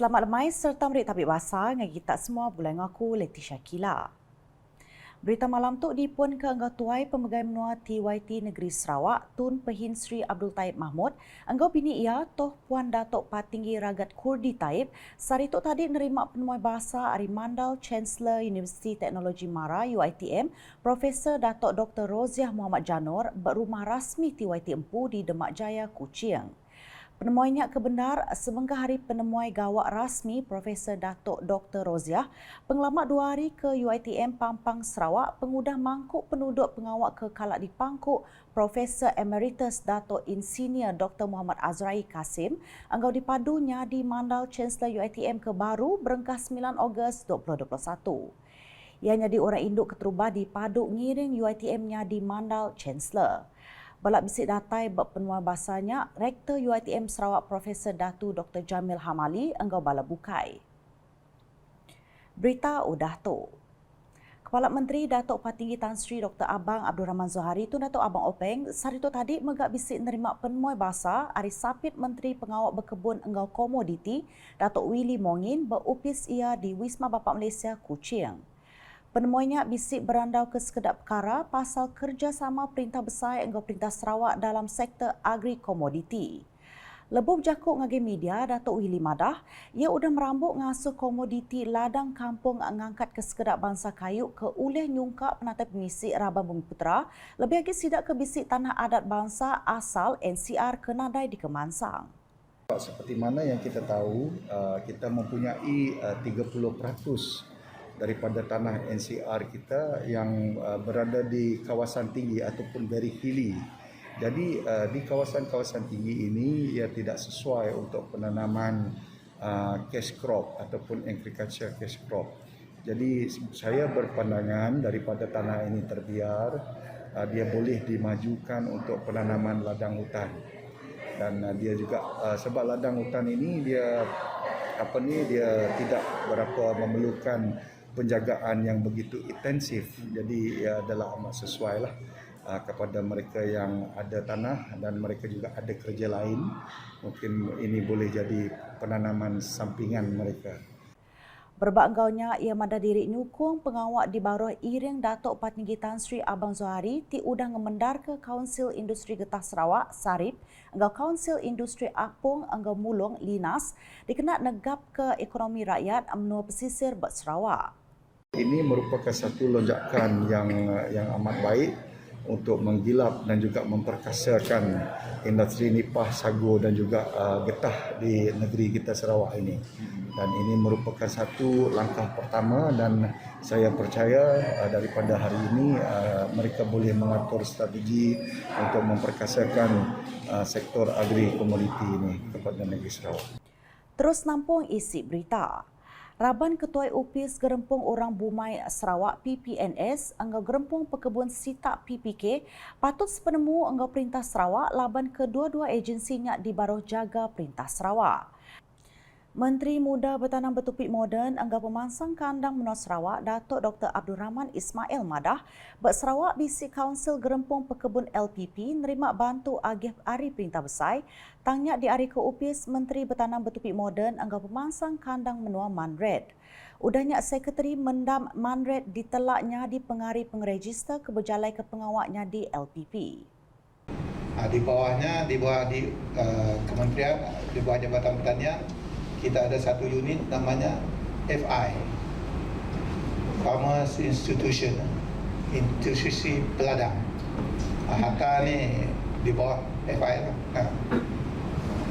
Selamat lemai serta merik tabik bahasa dengan kita semua boleh ngaku Leticia Kila. Berita malam tu dipun ke Anggau Tuai Pemegai Menua TYT Negeri Sarawak Tun Pehin Sri Abdul Taib Mahmud. Anggau bini ia Toh Puan Datuk Patinggi Ragat Kurdi Taib sari tu tadi nerima penemuan bahasa Ari Mandal Chancellor Universiti Teknologi Mara UiTM Profesor Datuk Dr. Roziah Muhammad Janor berumah rasmi TYT Empu di Demak Jaya, Kuching. Penemuannya kebenar semenggah hari penemuan gawak rasmi Profesor Datuk Dr. Roziah, pengelamat 2 hari ke UiTM Pampang Sarawak, pengudah mangkuk penduduk pengawak ke Kalak di Pangkuk, Profesor Emeritus Datuk Insinyur Dr. Muhammad Azrai Kasim, anggau dipadunya di Mandal Chancellor UiTM ke baru berengkas 9 Ogos 2021. Ianya di orang induk keterubah di Paduk Ngiring UiTM-nya di Mandal Chancellor. Balak bisik datai berpenuan bahasanya, Rektor UiTM Sarawak Profesor Datu Dr. Jamil Hamali enggau bala bukai. Berita udah tu. Kepala Menteri Datuk Patinggi Tan Sri Dr. Abang Abdul Rahman Zohari tu Datuk Abang Openg sari tu tadi megak bisik nerima penemuan bahasa Ari Sapit Menteri Pengawak Berkebun Enggau Komoditi Datuk Willy Mongin berupis ia di Wisma Bapak Malaysia Kuching. Penemuannya bisik berandau ke sekedap perkara pasal kerjasama Perintah Besar Enggau Perintah Sarawak dalam sektor agri-komoditi. Lebuh berjakuk ngagi media, Datuk Willy Madah, ia udah merambut ngasuh komoditi ladang kampung ngangkat ke sekedap bangsa kayu ke ulih nyungkak penatai pemisik Rabang Bumiputera, lebih lagi sidak ke bisik tanah adat bangsa asal NCR ke Nadai di Kemansang. Seperti mana yang kita tahu, kita mempunyai 30% daripada tanah NCR kita yang berada di kawasan tinggi ataupun very hilly. Jadi di kawasan-kawasan tinggi ini ia tidak sesuai untuk penanaman cash crop ataupun agriculture cash crop. Jadi saya berpandangan daripada tanah ini terbiar, dia boleh dimajukan untuk penanaman ladang hutan. Dan dia juga sebab ladang hutan ini dia tidak berapa memerlukan penjagaan yang begitu intensif, jadi ia adalah amat sesuai lah kepada mereka yang ada tanah dan mereka juga ada kerja lain. Mungkin ini boleh jadi penanaman sampingan mereka. Berbaggaunya ia madah diri nyukung pengawak di bawah Iring Datuk Patinggi Tan Sri Abang Zohari ti udah ngemendar ke Kaunsil Industri Getah Sarawak Sarip, enggau Kaunsil Industri Apung enggau Mulung Linas dikenal negap ke ekonomi rakyat menua pesisir Bat Sarawak. Ini merupakan satu lonjakan yang amat baik untuk menggilap dan juga memperkasakan industri nipah, sagu dan juga getah di negeri kita Sarawak ini. Dan ini merupakan satu langkah pertama dan saya percaya daripada hari ini mereka boleh mengatur strategi untuk memperkasakan sektor agri-komoditi ini kepada negeri Sarawak. Terus nampung isi berita. Raban Ketua UPIS Gerempung Orang Bumai Sarawak PPNS anggau Gerempung Pekebun Sitak PPK patut sepenemu anggau Perintah Sarawak laban kedua-dua agensinya di baruh jaga Perintah Sarawak. Menteri Muda Bertanam Bertupik Moden anggau Pemansang Kandang Menua Sarawak Datuk Dr. Abdul Rahman Ismail Madah Sarawak bisik Kaunsil Gerempung Pekebun LPP nerima bantu agih Ari Perintah Besar tangnya di Ari ke UPIS Menteri Bertanam Bertupik Moden anggau Pemansang Kandang Menua Manred. Udahnya Sekretari Mendam Manred ditelaknya di pengari pengeregister keberjalai ke pengawaknya di LPP. Di bawahnya, di bawah kementerian, di bawah Jabatan Pertanian, kita ada satu unit namanya FI, Farmers Institution, institusi peladang. Harta ni di bawah FI lah.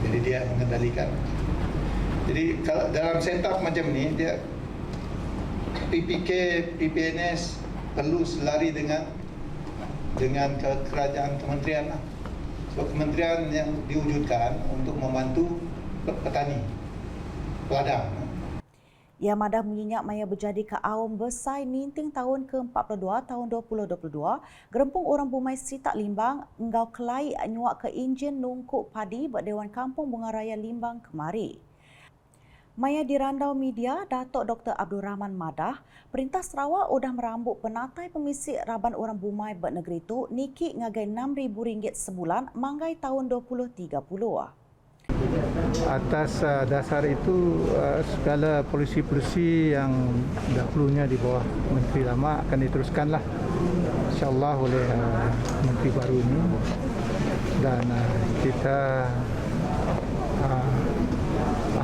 Jadi dia mengendalikan. Jadi kalau dalam setup macam ni, dia PPK, PPNS perlu selari dengan kerajaan kementerian lah. So kementerian yang diwujudkan untuk membantu petani peladang. Ia madah mengingat maya berjadi ke Aum Besai Ninting tahun ke-42 tahun 2022, Gerempung Orang Bumai Sitak Limbang enggau kelai nyuak ke enjin nungkuk padi berdewan Kampung Bunga Raya Limbang kemari. Maya dirandau media, Datuk Dr. Abdul Rahman Madah, Perintah Sarawak udah merambut penatai pemisik Raban Orang Bumai bernegeri itu niki ngagai RM6,000 sebulan manggai tahun 2030. Atas dasar itu segala polisi-polisi yang dahulunya di bawah Menteri lama akan diteruskanlah insya-Allah oleh Menteri baru ini, dan kita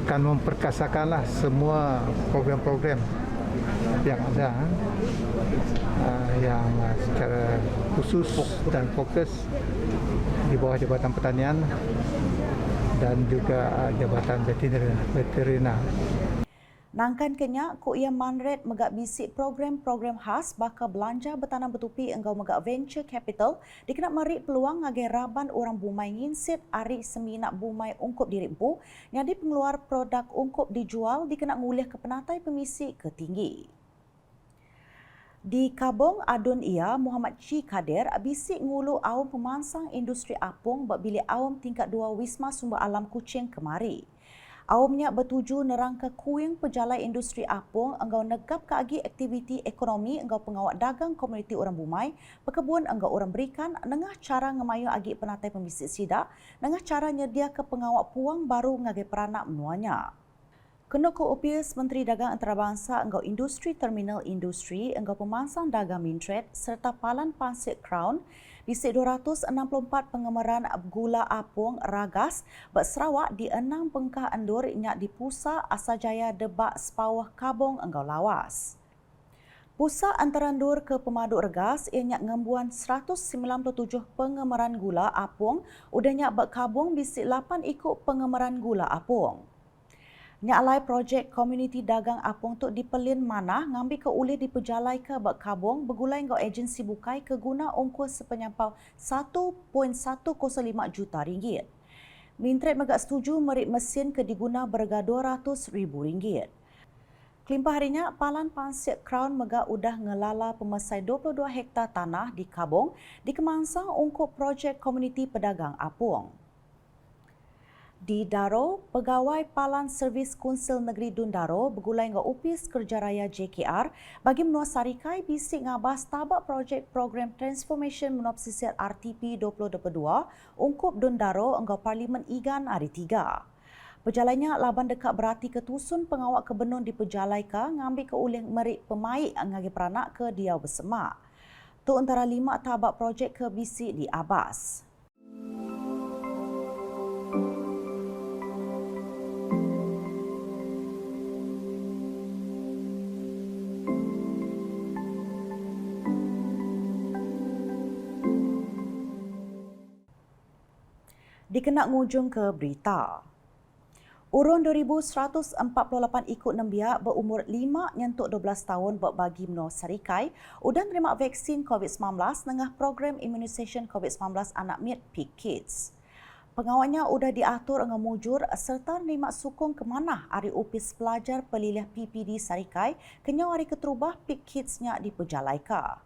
akan memperkasakanlah semua program-program yang ada yang secara khusus dan fokus di bawah Jabatan Pertanian dan juga Jabatan Veteriner. Nangkan kenyak ku ia manret megak bisik program-program khas bakal belanja bertanam bertupi enggau megak venture capital dikenal mari peluang ngagai raban orang bumai nginsit ari seminak bumai ungkup dirimpu nyadi pengeluar produk ungkup dijual dikenal ngulih ke penatai pemisi ke tinggi. Di Kabong Adun ia Muhammad Chi Kadir bisik ngulu awam pemansang industri apung bak bilik awam tingkat 2 Wisma Sumber Alam Kuching kemari. Awamnya bertuju nerang ke kuing pejalai industri apung enggau negap ke agi aktiviti ekonomi enggau pengawak dagang komuniti orang bumai, pekebun enggau orang berikan nengah cara ngemayu agi penatai pembisik sidak, nengah cara nyedia ke pengawak puang baru ngagai peranak menuanya. Kena ke Opis Menteri Dagang Antarabangsa enggau Industri Terminal Industri enggau pemansang dagang Mintred serta Palan Pansik Crown bisik 264 pengemeran gula apung ragas bak Sarawak di 6 bengkah endur nyak di Pusa Asajaya Debak Sepawah Kabong enggau lawas. Pusat Antarandur ke Pemaduk Regas ia nyak ngembuan 197 pengemeran gula apung udah nyak bak Kabong bisik 8 ikut pengemeran gula apung. Nyak alai projek komuniti dagang apung tu dipelin manah ngambil ke ulih dipejalai ke bak Kabong bergulai ngau agensi bukai ke guna ongkos sepenyampau 1.105 juta ringgit. Mintred megak setuju merik mesin ke diguna berharga RM200,000. Kelimpah harinya Palan Pansik Crown megak udah ngelala pemesai 22 hektar tanah di Kabong dikemansang ongkos projek komuniti pedagang apung. Di Daro, Pegawai Palan Servis Konsil Negeri Dun Daro bergulai dengan Opis Kerjaraya JKR bagi menua sarikai bisik ngabas tabak projek program Transformation Menua Pesisir RTP 2022 ungkup Dun Daro enggau Parlimen Igan hari 3. Pejalannya laban dekat berarti ketusun pengawak kebenun di pejalai ka ngambil ke ulih merik pemaik ngagi peranak ke Diau Bersemak. Tu antara 5 tabak projek ke bisik di Abas. Dikenak ngujung ke berita. Urun 2,148 ikut nembiak berumur 5 nyentuk 12 tahun berbagi menua sarikai udah nerima vaksin COVID-19 dengan program imunisasi COVID-19 anak MIT Peak Kids. Pengawalnya udah diatur dengan mujur serta nerima sukung kemanah hari Opis Pelajar Pelilih PPD Sarikai kenyau hari keterubah Peak Kids-nya di Pejalaika.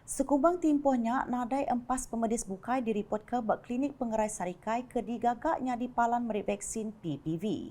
Sekumbang timpuhnya, nadai empas pemedis bukai diripot ke bak klinik pengerai sarikai ke digagaknya di Palan merik vaksin PPV.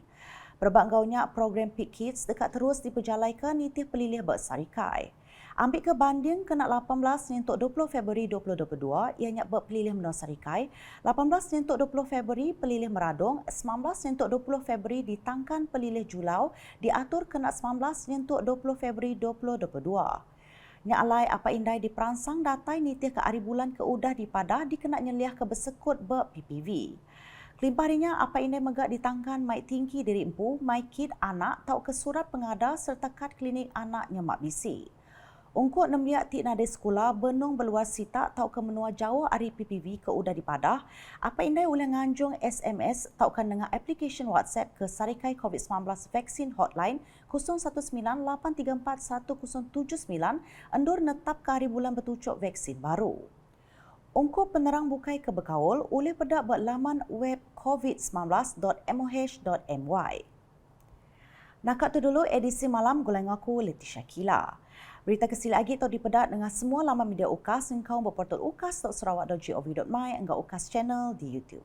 Berbanggaunya program Peak Kids dekat terus diperjalaikan nitih pelilih bak sarikai. Ambil ke banding kena 18 nyentuk 20 Februari 2022, ianya bak pelilih menua sarikai, 18 nyentuk 20 Februari pelilih meradong, 19 nyentuk 20 Februari ditangkan pelilih julau, diatur kena 19 nyentuk 20 Februari 2022. Nyak alai apa indai diperansang datai nitih ke hari bulan ke udah dipadah dikena nyeliah ke bersekut ber PPV. Kelimpahnya apa indai megak ditangkan mai tinggi diri empu, mai kit anak tau ke surat pengada serta kad klinik anak nyemak bisi. Ungkut nembiak tik nade sekolah benung beluas sita tau ke menua jauh hari PPV ke udah dipadah, apa indai uleh nganjung SMS tau ke dengan aplikasi WhatsApp ke Sarikai COVID-19 Vaksin Hotline 0198341079 endur netap ke hari bulan bertucuk vaksin baru. Ungkup penerang bukai ke berkaul oleh pedak buat laman web covid19.moh.my. Nakat tu dulu edisi malam gulai ngaku Leticia Kila. Berita kesil lagi atau dipedat dengan semua laman media UKAS yang kau berportal ukas.sarawak.gov.my enggak UKAS channel di YouTube.